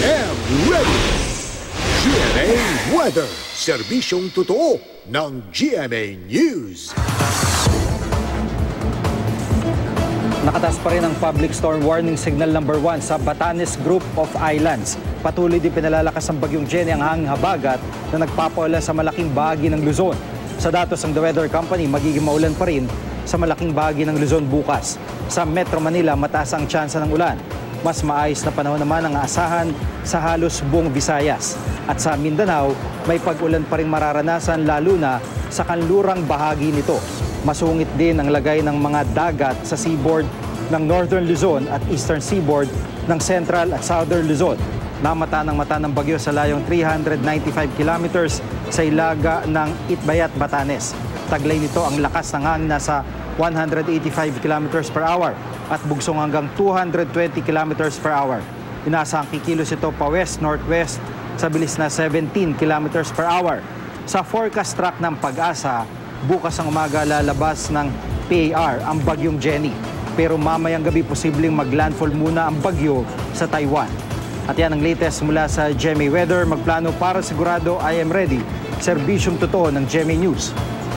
am ready. GMA Weather, serbisyong totoo ng GMA News. Nakataas pa rin ang public storm warning signal number 1 sa Batanes Group of Islands. Patuloy din pinalalakas ang bagyong Jenny ang hanging habagat na nagpapaulan sa malaking bahagi ng Luzon. Sa datos ng The Weather Company, magiging maulan pa rin sa malaking bahagi ng Luzon bukas. Sa Metro Manila, mataas ang tsansa ng ulan. Mas maayos na panahon naman ang aasahan sa halos buong Visayas. At sa Mindanao, may pag-ulan pa rin mararanasan lalo na sa kanlurang bahagi nito. Masungit din ang lagay ng mga dagat sa seaboard ng Northern Luzon at Eastern Seaboard ng Central at Southern Luzon. Namata ng mata ng bagyo sa layong 395 kilometers sa ilaga ng Itbayat, Batanes. Taglay nito ang lakas ng hangin nasa 185 kilometers per hour at bugsong hanggang 220 kilometers per hour. Inaasahang kikilos ito pa west-northwest sa bilis na 17 kilometers per hour. Sa forecast track ng Pag-asa, bukas ang umaga lalabas ng PAR ang bagyong Jenny. Pero mamayang gabi posibleng maglandfall muna ang bagyo sa Taiwan. At yan ang latest mula sa GMA Weather. Magplano para sigurado I am ready. Serbisyong totoo ng GMA News.